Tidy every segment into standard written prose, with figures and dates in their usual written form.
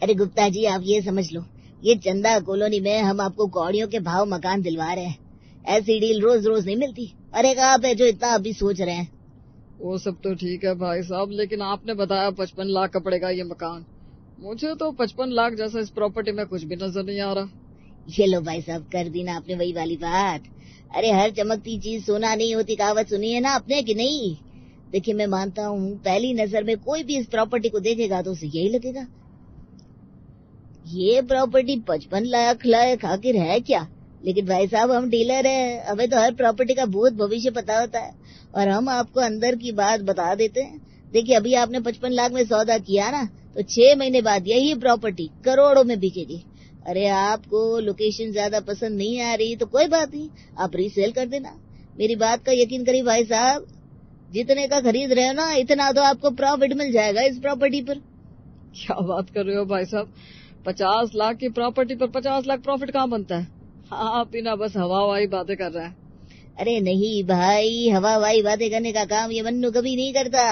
अरे गुप्ता जी, आप ये समझ लो, ये चंदा कॉलोनी में हम आपको कौड़ियों के भाव मकान दिलवा रहे हैं। ऐसी डील रोज रोज नहीं मिलती। अरे आप है जो इतना अभी सोच रहे हैं। वो सब तो ठीक है भाई साहब, लेकिन आपने बताया 55 लाख का पड़ेगा ये मकान। मुझे तो 55 लाख जैसा इस प्रॉपर्टी में कुछ भी नजर नहीं आ रहा। ये लो भाई साहब, कर दी ना आपने वही वाली बात। अरे हर चमकती चीज सोना नहीं होती, कहावत सुनी है ना आपने कि नहीं? देखिए, मैं मानता हूँ पहली नजर में कोई भी इस प्रॉपर्टी को देखेगा तो उसे यही लगेगा, ये प्रॉपर्टी 55 लाख लायक आखिर है क्या। लेकिन भाई साहब, हम डीलर हैं, हमें तो हर प्रॉपर्टी का भूत भविष्य पता होता है और हम आपको अंदर की बात बता देते हैं। देखिए, अभी आपने 55 लाख में सौदा किया ना, तो 6 महीने बाद यही प्रॉपर्टी करोड़ों में बिकेगी। अरे आपको लोकेशन ज्यादा पसंद नहीं आ रही तो कोई बात नहीं, आप रीसेल कर देना। मेरी बात का यकीन करिए भाई साहब, जितने का खरीद रहे हो ना, इतना तो आपको प्रॉफिट मिल जाएगा इस प्रॉपर्टी पर। क्या बात कर रहे हो भाई साहब, 50 लाख की प्रॉपर्टी पर 50 लाख प्रॉफिट कहाँ बनता है? आप बिना बस हवावाही बातें कर रहे हैं। अरे नहीं भाई, हवावाही बातें करने का काम ये मन्नू कभी नहीं करता।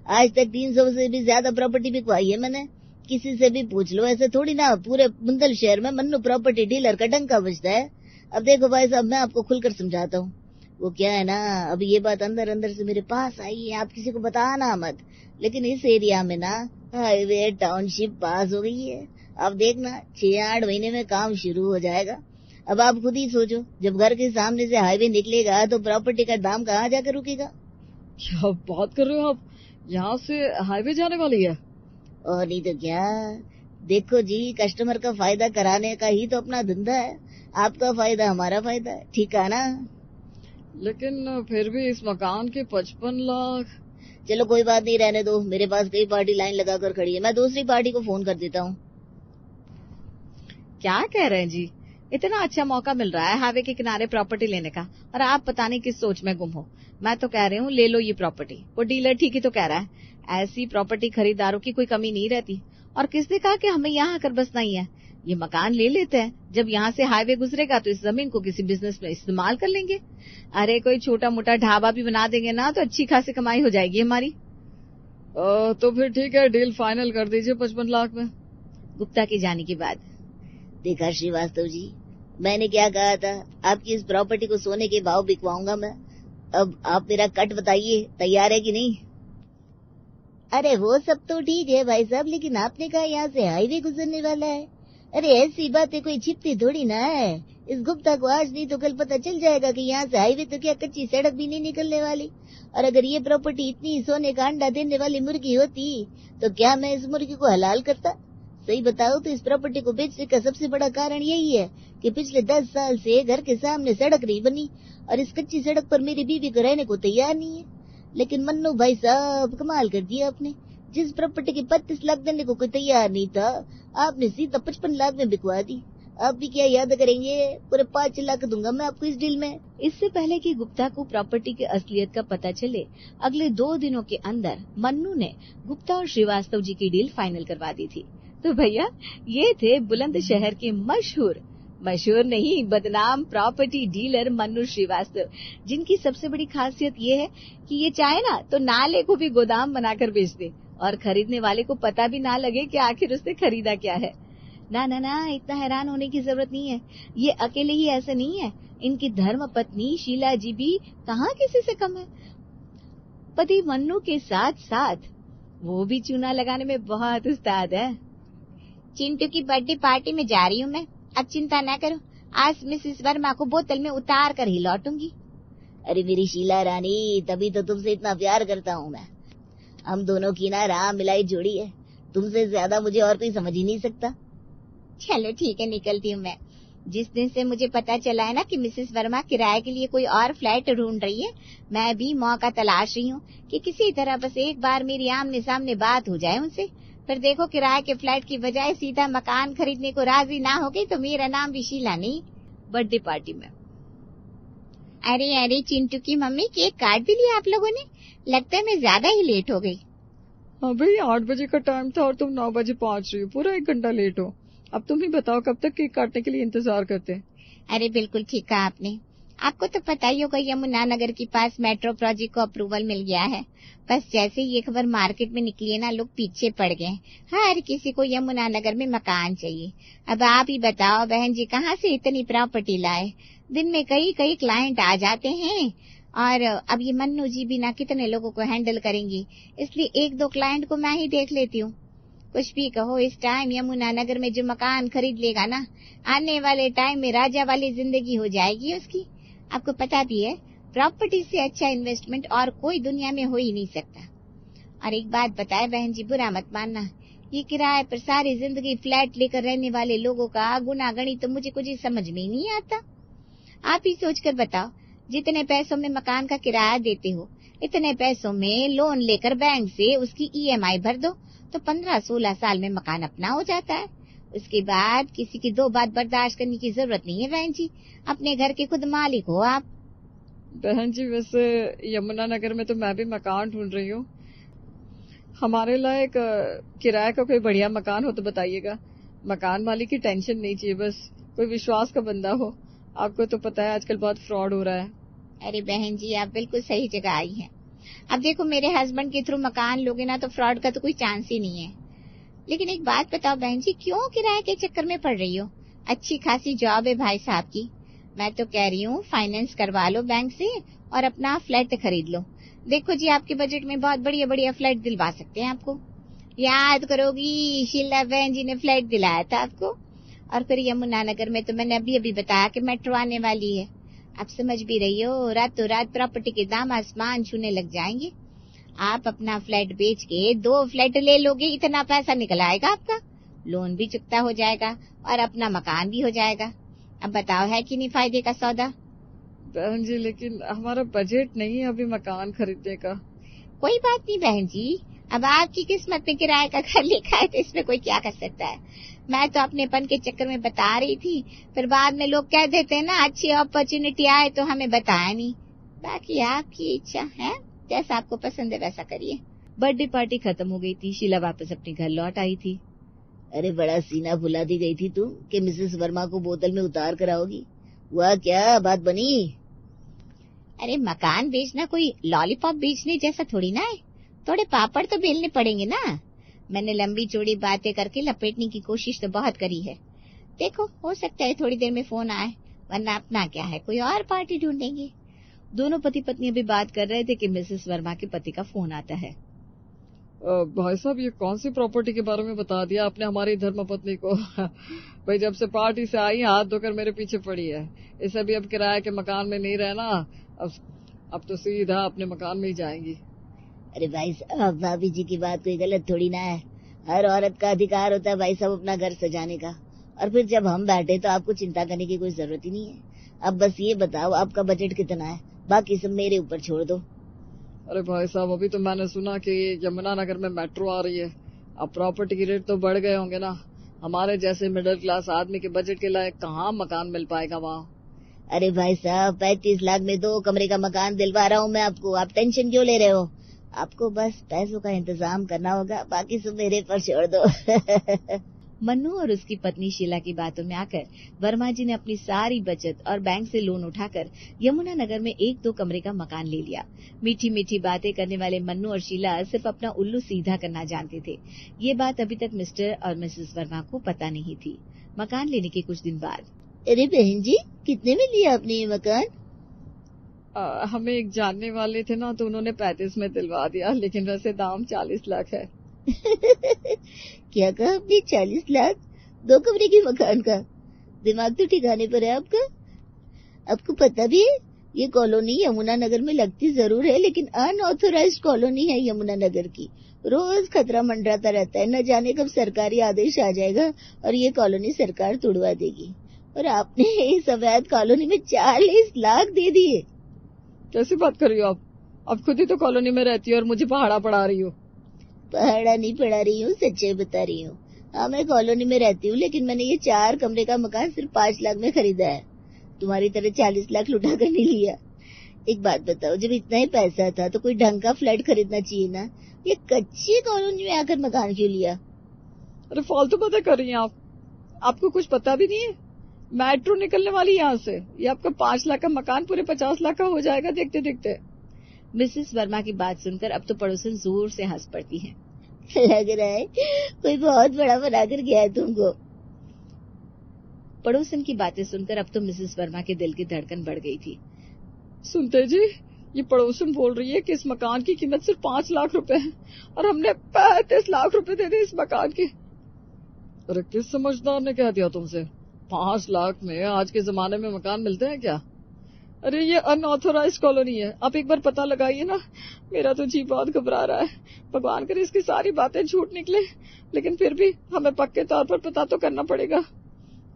आज तक 300 से भी ज्यादा प्रॉपर्टी बिकवाई है मैंने। किसी से भी पूछ लो, ऐसे थोड़ी ना पूरे बुंदल शहर में मन्नू प्रॉपर्टी डीलर का डंका बजता है। अब देखो भाई साहब, मैं आपको खुलकर समझाता हूँ। वो क्या है ना, अभी ये बात अंदर अंदर से मेरे पास आई है, आप किसी को बताना मत। लेकिन इस एरिया में ना हाईवे टाउनशिप पास हो गई है। अब देखना 6-8 महीने में काम शुरू हो जाएगा। अब आप खुद ही सोचो, जब घर के सामने से हाईवे निकलेगा तो प्रॉपर्टी का दाम कहाँ जाकर रुकेगा। क्या बात कर रहे हो आप, यहाँ से हाईवे जाने वाली है? और नहीं तो क्या। देखो जी, कस्टमर का फायदा कराने का ही तो अपना धंधा है। आपका फायदा हमारा फायदा है, ठीक है ना? लेकिन फिर भी इस मकान के 55 लाख। चलो कोई बात नहीं, रहने दो। मेरे पास कई पार्टी लाइन लगाकर खड़ी है, मैं दूसरी पार्टी को फोन कर देता हूँ। क्या कह रहे हैं जी, इतना अच्छा मौका मिल रहा है हाईवे के किनारे प्रॉपर्टी लेने का और आप पता नहीं किस सोच में गुम हो। मैं तो कह रही हूँ ले लो ये प्रॉपर्टी। वो डीलर ठीक ही तो कह रहा है, ऐसी प्रॉपर्टी खरीदारों की कोई कमी नहीं रहती। और किसने कहा कि हमें यहाँ आकर बसना ही है? ये मकान ले लेते हैं, जब यहाँ से हाईवे गुजरेगा तो इस जमीन को किसी बिजनेस में इस्तेमाल कर लेंगे। अरे कोई छोटा मोटा ढाबा भी बना देंगे ना तो अच्छी खासी कमाई हो जाएगी हमारी। तो फिर ठीक है, डील फाइनल कर दीजिए 55 लाख में। गुप्ता के जाने के बाद देखा श्रीवास्तव जी, मैंने क्या कहा था, आपकी इस प्रॉपर्टी को सोने के भाव बिकवाऊंगा मैं। अब आप मेरा कट बताइए, तैयार है कि नहीं? अरे वो सब तो ठीक है भाई साहब, लेकिन आपने कहा यहाँ से हाईवे गुजरने वाला है। अरे ऐसी बातें कोई छिपती थोड़ी ना है। इस गुप्ता को आज नहीं तो कल पता चल जाएगा कि यहाँ से हाईवे तो क्या कच्ची सड़क भी नहीं निकलने वाली। और अगर ये प्रॉपर्टी इतनी सोने का अंडा देने वाली मुर्गी होती तो क्या मैं इस मुर्गी को हलाल करता? सही बताओ तो इस प्रॉपर्टी को बेचने का सबसे बड़ा कारण यही है कि पिछले 10 साल से घर के सामने सड़क नहीं बनी और इस कच्ची सड़क पर मेरी बीवी को रहने को तैयार नहीं है। लेकिन मन्नू भाई साहब, कमाल कर दिया आपने। जिस प्रॉपर्टी के 35 लाख देने को कोई तैयार नहीं था, आपने सीधा 55 लाख में बिकवा दी। आप भी क्या याद करेंगे, पूरे 5 लाख दूंगा मैं आपको इस डील में। इससे पहले कि गुप्ता को प्रॉपर्टी की असलियत का पता चले, अगले 2 दिनों के अंदर मन्नू ने गुप्ता और श्रीवास्तव जी की डील फाइनल करवा दी थी। तो भैया, ये थे बुलंदशहर के मशहूर नहीं बदनाम प्रॉपर्टी डीलर मन्नू श्रीवास्तव, जिनकी सबसे बड़ी खासियत ये है कि ये चाहे ना तो नाले को भी गोदाम बनाकर बेच दे और खरीदने वाले को पता भी ना लगे कि आखिर उसने खरीदा क्या है। ना, इतना हैरान होने की जरूरत नहीं है। ये अकेले ही ऐसे नहीं है, इनकी धर्म पत्नी शीला जी भी कहाँ किसी से कम है। पति मन्नू के साथ साथ वो भी चूना लगाने में बहुत उस्ताद है। चिंटू की बर्थडे पार्टी में जा रही हूँ मैं, अब चिंता न करो, आज मिसेस वर्मा को बोतल में उतार कर ही लौटूंगी। अरे मेरी शीला रानी, तभी तो तुमसे इतना प्यार करता हूँ मैं। हम दोनों की ना राम मिलाई जोड़ी है, तुमसे ज्यादा मुझे और कोई समझ ही नहीं सकता। चलो ठीक है, निकलती हूँ मैं। जिस दिन से मुझे पता चला है ना कि मिसेस वर्मा किराए के लिए कोई और फ्लैट ढूंढ रही है, मैं भी मौका तलाश रही हूँ कि किसी तरह बस एक बार मेरी आमने सामने बात हो जाए उनसे। फिर देखो, किराए के फ्लैट की बजाय सीधा मकान खरीदने को राजी ना हो गई तो मेरा नाम भी शीला नहीं। बर्थडे पार्टी में अरे चिंटू की मम्मी, केक काट भी लिया आप लोगों ने? लगता है मैं ज्यादा ही लेट हो गई। हाँ भाई, 8 बजे का टाइम था और तुम 9 बजे पहुंच रही हो, पूरा 1 घंटा लेट हो। अब तुम ही बताओ, कब तक केक काटने के लिए इंतजार करते हैं? अरे बिल्कुल ठीक कहा आपने, आपको तो पता ही होगा यमुनानगर के पास मेट्रो प्रोजेक्ट को अप्रूवल मिल गया है। बस जैसे ये खबर मार्केट में निकली है ना, लोग पीछे पड़ गए। हर किसी को यमुनानगर में मकान चाहिए। अब आप ही बताओ बहन जी, कहाँ से इतनी प्रॉपर्टी लाए? दिन में कई कई क्लाइंट आ जाते हैं और अब ये मन्नू जी भी ना कितने लोगों को हैंडल करेंगी, इसलिए एक दो क्लाइंट को मैं ही देख लेती हूँ। कुछ भी कहो, इस टाइम यमुनानगर में जो मकान खरीद लेगा ना, आने वाले टाइम में राजा वाली जिंदगी हो जाएगी उसकी। आपको पता भी है, प्रॉपर्टी से अच्छा इन्वेस्टमेंट और कोई दुनिया में हो ही नहीं सकता। और एक बात बताए बहन जी, बुरा मत मानना, ये किराए पर सारी जिंदगी फ्लैट लेकर रहने वाले लोगों का गुनागणी तो मुझे कुछ समझ में ही नहीं आता। आप ही सोचकर बताओ, जितने पैसों में मकान का किराया देते हो, इतने पैसों में लोन लेकर बैंक से उसकी EMI भर दो तो 15-16 साल में मकान अपना हो जाता है। उसके बाद किसी की दो बात बर्दाश्त करने की जरूरत नहीं है बहन जी, अपने घर के खुद मालिक हो आप। बहन जी, वैसे यमुनानगर में तो मैं भी मकान ढूंढ रही हूँ। हमारे लायक किराए का कोई बढ़िया मकान हो तो बताइएगा। मकान मालिक की टेंशन नहीं चाहिए, बस कोई विश्वास का बंदा हो। आपको तो पता है आजकल बहुत फ्रॉड हो रहा है। अरे बहन जी, आप बिल्कुल सही जगह आई हैं। अब देखो, मेरे हस्बैंड के थ्रू मकान लोगे ना तो फ्रॉड का तो कोई चांस ही नहीं है। लेकिन एक बात बताओ बहन जी, क्यों किराए के चक्कर में पड़ रही हो? अच्छी खासी जॉब है भाई साहब की। मैं तो कह रही हूँ फाइनेंस करवा लो बैंक से और अपना फ्लैट खरीद लो। देखो जी, आपके बजट में बहुत बढ़िया बढ़िया फ्लैट दिलवा सकते हैं आपको। याद करोगी, शीला बहन जी ने फ्लैट दिलाया था आपको। और फिर यमुनानगर में तो मैंने अभी अभी बताया कि मेट्रो आने वाली है। आप समझ भी रही हो, रातों रात प्रॉपर्टी के दाम आसमान छूने लग जाएंगे। आप अपना फ्लैट बेच के 2 फ्लैट ले लोगे, इतना पैसा निकल आएगा आपका, लोन भी चुकता हो जाएगा और अपना मकान भी हो जाएगा। अब बताओ, है कि नहीं फायदे का सौदा? बहन जी, लेकिन हमारा बजट नहीं है अभी मकान खरीदने का। कोई बात नहीं बहन जी, अब आपकी किस्मत में किराए का घर लिखा है तो इसमें कोई क्या कर सकता है। मैं तो अपनेपन के चक्कर में बता रही थी, फिर बाद में लोग कह देते हैं ना, अच्छी अपॉर्चुनिटी आए तो हमें बताया नहीं। बाकी आपकी इच्छा है, जैसा आपको पसंद है वैसा करिए। बर्थडे पार्टी खत्म हो गई थी। शीला वापस अपने घर लौट आई थी। अरे बड़ा सीना फुला दी गई थी तुम कि मिसेस वर्मा को बोतल में उतार कर आओगी। हुआ क्या, बात बनी? अरे मकान बेचना कोई लॉलीपॉप बेचने जैसा थोड़ी ना है, थोड़े पापड़ तो बेलने पड़ेंगे ना। मैंने लंबी चौड़ी बातें करके लपेटने की कोशिश तो बहुत करी है। देखो, हो सकता है थोड़ी देर में फोन आए, वरना अपना क्या है, कोई और पार्टी ढूंढेंगे। दोनों पति पत्नी अभी बात कर रहे थे कि मिसेस वर्मा के पति का फोन आता है। भाई साहब, ये कौन सी प्रॉपर्टी के बारे में बता दिया आपने हमारी धर्मपत्नी को? भाई, जब से पार्टी से आई हाथ धोकर मेरे पीछे पड़ी है। इसे भी अब किराए के मकान में नहीं रहना, अब तो सीधा अपने मकान में ही जाएंगी। अरे भाई साहब, भाभी जी की बात कोई गलत थोड़ी ना है। हर औरत का अधिकार होता है भाई साहब अपना घर सजाने का। और फिर जब हम बैठे तो आपको चिंता करने की कोई जरूरत ही नहीं है। अब बस ये बताओ, आपका बजट कितना है? बाकी सब मेरे ऊपर छोड़ दो। अरे भाई साहब, अभी तो मैंने सुना कि यमुनानगर में मेट्रो आ रही है। अब प्रॉपर्टी के रेट तो बढ़ गए होंगे ना। हमारे जैसे मिडिल क्लास आदमी के बजट के लायक कहाँ मकान मिल पाएगा वहाँ? अरे भाई साहब, 35 लाख में 2 कमरे का मकान दिलवा रहा हूँ मैं आपको। आप टेंशन क्यों ले रहे हो? आपको बस पैसों का इंतजाम करना होगा, बाकी सब मेरे पर छोड़ दो। मन्नू और उसकी पत्नी शीला की बातों में आकर वर्मा जी ने अपनी सारी बचत और बैंक से लोन उठाकर यमुनानगर में 1-2 कमरे का मकान ले लिया। मीठी मीठी बातें करने वाले मन्नू और शीला सिर्फ अपना उल्लू सीधा करना जानते थे। ये बात अभी तक मिस्टर और मिसेस वर्मा को पता नहीं थी। मकान लेने के कुछ दिन बाद, अरे बहन जी, कितने में लिया आपने ये मकान? हमें एक जानने वाले थे ना, तो उन्होंने 35 में दिलवा दिया, लेकिन वैसे दाम 40 लाख है। क्या कहा आपने? 40 लाख 2 कमरे के मकान का? दिमाग तो ठिकाने पर है आपका। आपको पता भी है, ये कॉलोनी यमुनानगर में लगती जरूर है, लेकिन अनऑथोराइज्ड कॉलोनी है यमुनानगर की। रोज खतरा मंडराता रहता है, न जाने कब सरकारी आदेश आ जाएगा और ये कॉलोनी सरकार तोड़वा देगी। और आपने इस अवैध कॉलोनी में 40 लाख दे दिए। कैसी बात कर रही हो आप खुद ही तो कॉलोनी में रहती हो और मुझे पहाड़ा पढ़ा रही हो। पहाड़ा नहीं पढ़ा रही हूँ, सच्चाई बता रही हूँ। हाँ, मैं कॉलोनी में रहती हूँ, लेकिन मैंने ये 4 कमरे का मकान सिर्फ 5 लाख में खरीदा है। तुम्हारी तरह 40 लाख लुटा कर नहीं लिया। एक बात बताओ, जब इतना ही पैसा था तो कोई ढंग का फ्लैट खरीदना चाहिए ना। ये कच्ची कॉलोनी में आकर मकान क्यों लिया? अरे फालतू बातें कर रही हैं आप। आपको कुछ पता भी नहीं है। मेट्रो निकलने वाली यहाँ से, ये आपका 5 लाख का मकान पूरे 50 लाख का हो जाएगा देखते देखते। मिसेस वर्मा की बात सुनकर अब तो पड़ोसन जोर से हंस पड़ती हैं। लग रहा है कोई बहुत बड़ा बना कर गया है तुमको। पड़ोसन की बातें सुनकर अब तो मिसेस वर्मा के दिल की धड़कन बढ़ गई थी। सुनते जी, ये पड़ोसन बोल रही है कि इस मकान की कीमत सिर्फ 5 लाख रुपए है और हमने 35 लाख रुपए दे दिए इस मकान के। अरे किस समझदार ने कह दिया तुमसे 5 लाख में आज के जमाने में मकान मिलते हैं क्या? अरे ये अनऑथोराइज्ड कॉलोनी है, आप एक बार पता लगाइए ना। मेरा तो जी बहुत घबरा रहा है। भगवान करे इसकी सारी बातें झूठ निकले, लेकिन फिर भी हमें पक्के तौर पर पता तो करना पड़ेगा।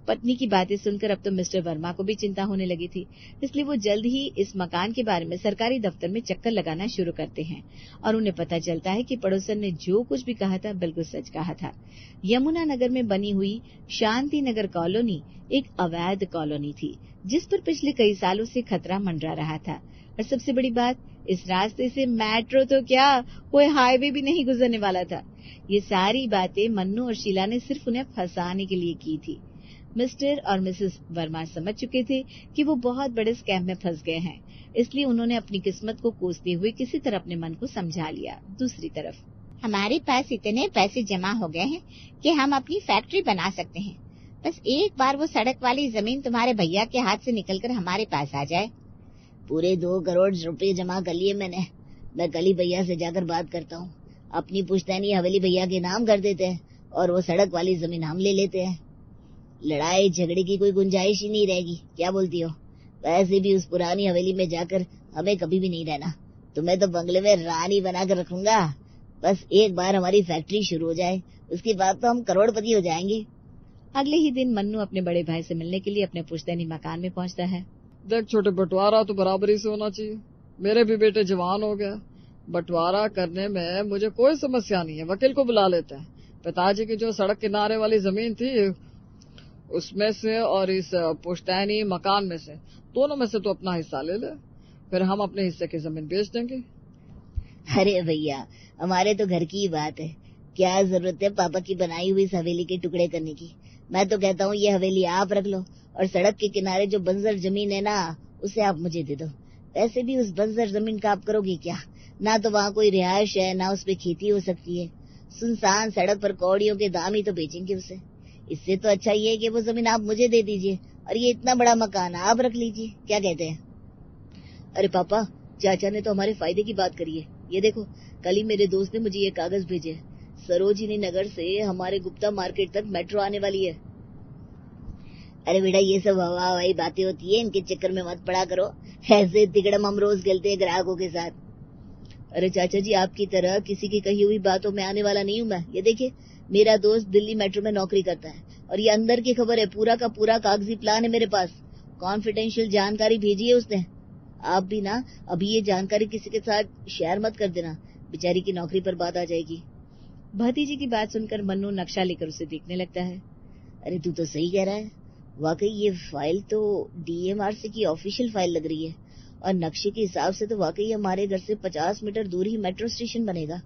पत्नी की बातें सुनकर अब तो मिस्टर वर्मा को भी चिंता होने लगी थी, इसलिए वो जल्द ही इस मकान के बारे में सरकारी दफ्तर में चक्कर लगाना शुरू करते हैं और उन्हें पता चलता है कि पड़ोसन ने जो कुछ भी कहा था बिल्कुल सच कहा था। यमुना नगर में बनी हुई शांति नगर कॉलोनी एक अवैध कॉलोनी थी, जिस पर पिछले कई सालों से खतरा मंडरा रहा था। और सबसे बड़ी बात, इस रास्ते से मेट्रो तो क्या, कोई हाईवे भी नहीं गुजरने वाला था। ये सारी बातें मन्नू और शीला ने सिर्फ उन्हें फंसाने के लिए की थी। मिस्टर और मिसेस वर्मा समझ चुके थे कि वो बहुत बड़े स्कैम में फंस गए हैं, इसलिए उन्होंने अपनी किस्मत को कोसते हुए किसी तरह अपने मन को समझा लिया। दूसरी तरफ, हमारे पास इतने पैसे जमा हो गए हैं कि हम अपनी फैक्ट्री बना सकते हैं। बस एक बार वो सड़क वाली जमीन तुम्हारे भैया के हाथ से निकलकर हमारे पास आ जाए। पूरे 2 करोड़ रुपए जमा कर लिए मैंने। मैं कल ही भैया से जाकर बात करता हूँ। अपनी पुश्तैनी हवेली भैया के नाम कर देते हैं और वो सड़क वाली जमीन हम ले लेते हैं। लड़ाई झगड़े की कोई गुंजाइश ही नहीं रहेगी, क्या बोलती हो? वैसे भी उस पुरानी हवेली में जाकर हमें कभी भी नहीं रहना। तुम्हें तो बंगले में रानी बनाकर रखूंगा। बस एक बार हमारी फैक्ट्री शुरू हो जाए, उसके बाद तो हम करोड़पति हो जाएंगे। अगले ही दिन मन्नू अपने बड़े भाई से मिलने के लिए अपने पुश्तैनी मकान में पहुंचता है। देख छोटे, बंटवारा तो बराबरी से होना चाहिए। मेरे भी बेटे जवान हो गया, बंटवारा करने में मुझे कोई समस्या नहीं है। वकील को बुला लेते हैं। पिताजी की जो सड़क किनारे वाली जमीन थी उसमें से और इस पुश्तैनी मकान में से, दोनों में से तो अपना हिस्सा ले ले, फिर हम अपने हिस्से की जमीन बेच देंगे। अरे भैया, हमारे तो घर की ही बात है, क्या जरूरत है पापा की बनाई हुई इस हवेली के टुकड़े करने की। मैं तो कहता हूँ ये हवेली आप रख लो और सड़क के किनारे जो बंजर जमीन है ना, उसे आप मुझे दे दो। वैसे भी उस बंजर जमीन का आप करोगे क्या? ना तो वहाँ कोई रिहायश है, ना उस पे खेती हो सकती है। सुनसान सड़क पर कौड़ियों के दाम ही तो बेचेंगे उसे। इससे तो अच्छा ये है कि वो जमीन आप मुझे दे दीजिए और ये इतना बड़ा मकान आप रख लीजिए। क्या कहते हैं? अरे पापा, चाचा ने तो हमारे फायदे की बात करी है। ये देखो, कल ही मेरे दोस्त ने मुझे ये कागज भेजे। सरोजिनी नगर से हमारे गुप्ता मार्केट तक मेट्रो आने वाली है। अरे बेटा, ये सब हवाई बातें होती है, इनके चक्कर में मत पड़ा करो। ऐसे तिकड़म हम रोज खेलते हैं ग्राहकों के साथ। अरे चाचा जी, आपकी तरह किसी की कही हुई बातों में आने वाला नहीं हूँ मैं। ये देखिए, मेरा दोस्त दिल्ली मेट्रो में नौकरी करता है और ये अंदर की खबर है, पूरा का पूरा कागजी प्लान है मेरे पास। कॉन्फिडेंशियल जानकारी भेजी है उसने। आप भी ना अभी ये जानकारी किसी के साथ शेयर मत कर देना, बेचारी की नौकरी पर बात आ जाएगी। भतीजी की बात सुनकर मन्नू नक्शा लेकर उसे देखने लगता है। अरे तू तो सही कह रहा है, वाकई ये फाइल तो डीएमआरसी की ऑफिशियल फाइल लग रही है और नक्शे के हिसाब से तो वाकई हमारे घर से 50 मीटर दूर ही मेट्रो स्टेशन बनेगा।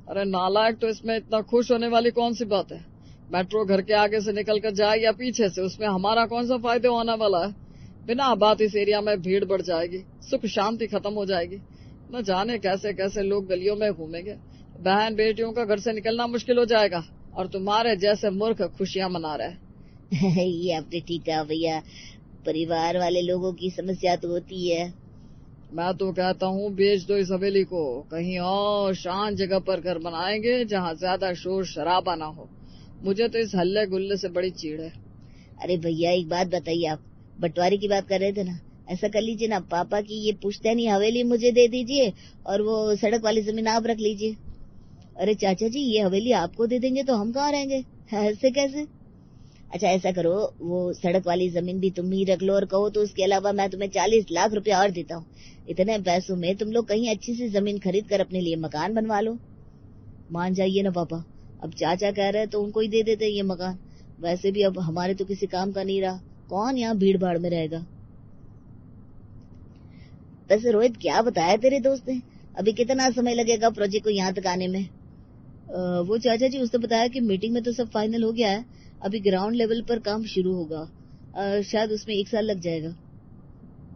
अरे नालायक, तो इसमें इतना खुश होने वाली कौन सी बात है? मेट्रो घर के आगे से निकल कर जाए या पीछे से, उसमें हमारा कौन सा फायदा होने वाला है? बिना बात इस एरिया में भीड़ बढ़ जाएगी, सुख शांति खत्म हो जाएगी। न जाने कैसे कैसे लोग गलियों में घूमेंगे, बहन बेटियों का घर से निकलना मुश्किल हो जाएगा और तुम्हारे जैसे मूर्ख खुशियां मना रहे। ये आपने ठीक कहा भैया, परिवार वाले लोगों की समस्या तो होती है। मैं तो कहता हूँ बेच दो इस हवेली को, कहीं और शांत जगह पर घर बनाएंगे जहाँ ज्यादा शोर शराबा ना हो। मुझे तो इस हल्ले गुल्ले से बड़ी चीड़ है। अरे भैया, एक बात बताइए, आप बंटवारे की बात कर रहे थे ना, ऐसा कर लीजिए ना, पापा की ये पुश्तैनी हवेली मुझे दे दीजिए और वो सड़क वाली जमीन आप रख लीजिए। अरे चाचा जी, ये हवेली आपको दे देंगे तो हम कहाँ रहेंगे? ऐसे कैसे? अच्छा ऐसा करो, वो सड़क वाली जमीन भी तुम ही रख लो और कहो तो उसके अलावा मैं तुम्हें 40 लाख रुपया और देता हूँ। इतने पैसों में तुम लोग कहीं अच्छी सी जमीन खरीद कर अपने लिए मकान बनवा लो। मान जाइए ना पापा, अब चाचा कह रहे हैं तो उनको ही दे देते ये मकान। वैसे भी अब हमारे तो किसी काम का नहीं रहा, कौन यहाँ भीड़ भाड़ में रहेगा। वैसे रोहित, क्या बताया तेरे दोस्त ने? अभी कितना समय लगेगा प्रोजेक्ट को यहाँ तक आने में? वो चाचा जी, उसने बताया कि मीटिंग में तो सब फाइनल हो गया है, अभी ग्राउंड लेवल पर काम शुरू होगा शायद उसमें 1 साल लग जाएगा।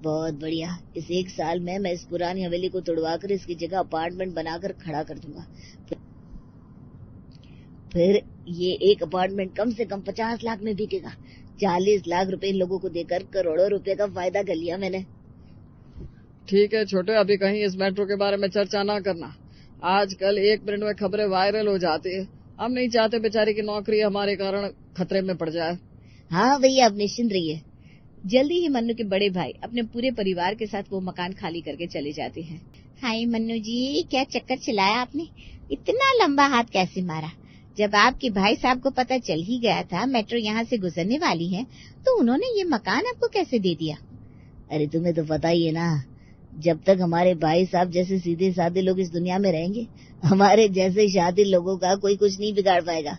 बहुत बढ़िया, इस 1 साल में मैं इस पुरानी हवेली को तुड़वाकर इसकी जगह अपार्टमेंट बनाकर खड़ा कर दूंगा। फिर ये एक अपार्टमेंट कम से कम 50 लाख में बिकेगा। 40 लाख रुपए इन लोगों को देकर करोड़ों रुपए का फायदा कर लिया मैंने। ठीक है छोटे, अभी कहीं इस मेट्रो के बारे में चर्चा ना करना। आजकल 1 मिनट में खबरें वायरल हो जाती है। हम नहीं चाहते बेचारे की नौकरी हमारे कारण खतरे में पड़ जाए। हाँ भैया, आप निश्चिंत रहिए। जल्दी ही मन्नू के बड़े भाई अपने पूरे परिवार के साथ वो मकान खाली करके चले जाते हैं। हाय मन्नू जी, क्या चक्कर चलाया आपने? इतना लंबा हाथ कैसे मारा? जब आपके भाई साहब को पता चल ही गया था मेट्रो यहाँ से गुजरने वाली है, तो उन्होंने ये मकान आपको कैसे दे दिया? अरे तुम्हें तो पता ही है ना, जब तक हमारे भाई साहब जैसे सीधे साधे लोग इस दुनिया में रहेंगे, हमारे जैसे शातिर लोगों का कोई कुछ नहीं बिगाड़ पाएगा।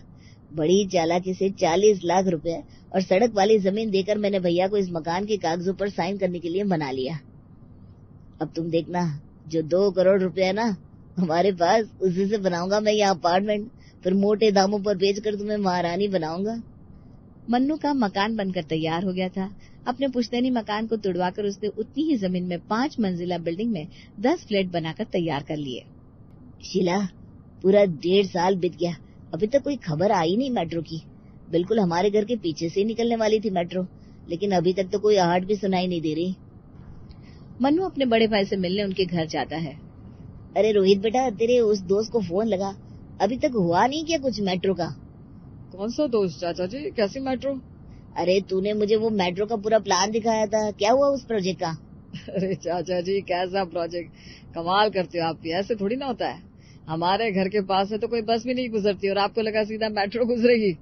बड़ी चालाकी से 40 लाख रुपए और सड़क वाली जमीन देकर मैंने भैया को इस मकान के कागजों पर साइन करने के लिए मना लिया। अब तुम देखना, जो 2 करोड़ रुपए है ना हमारे पास, उसी से बनाऊंगा मैं यह अपार्टमेंट। फिर मोटे दामों पर बेचकर तुम्हें महारानी बनाऊंगा। मन्नू का मकान बनकर तैयार हो गया था। अपने पुश्तैनी मकान को तुड़वाकर उसने उतनी ही जमीन में 5 मंजिला बिल्डिंग में 10 फ्लैट बनाकर तैयार कर लिए। शीला, पूरा 1.5 साल बीत गया, अभी तक कोई खबर आई नहीं मेट्रो की। बिल्कुल हमारे घर के पीछे से निकलने वाली थी मेट्रो, लेकिन अभी तक तो कोई आहट भी सुनाई नहीं दे रही। मन्नू अपने बड़े भाई से मिलने उनके घर जाता है। अरे रोहित बेटा, तेरे उस दोस्त को फोन लगा, अभी तक हुआ नहीं क्या कुछ मेट्रो का? कौन सा दोस्त चाचा जी? कैसी मेट्रो? अरे तूने मुझे वो मेट्रो का पूरा प्लान दिखाया था, क्या हुआ उस प्रोजेक्ट का? अरे चाचा जी, कैसा प्रोजेक्ट? कमाल करते हो आप भी, ऐसे थोड़ी ना होता है। हमारे घर के पास है तो कोई बस भी नहीं गुजरती और आपको लगा सीधा मेट्रो गुजरेगी।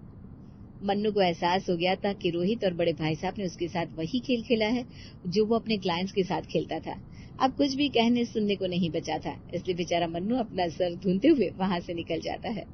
मन्नू को एहसास हो गया था कि रोहित और बड़े भाई साहब ने उसके साथ वही खेल खेला है जो वो अपने क्लाइंट्स के साथ खेलता था। अब कुछ भी कहने सुनने को नहीं बचा था, इसलिए बेचारा मन्नू अपना सर धुनते हुए वहां से निकल जाता है।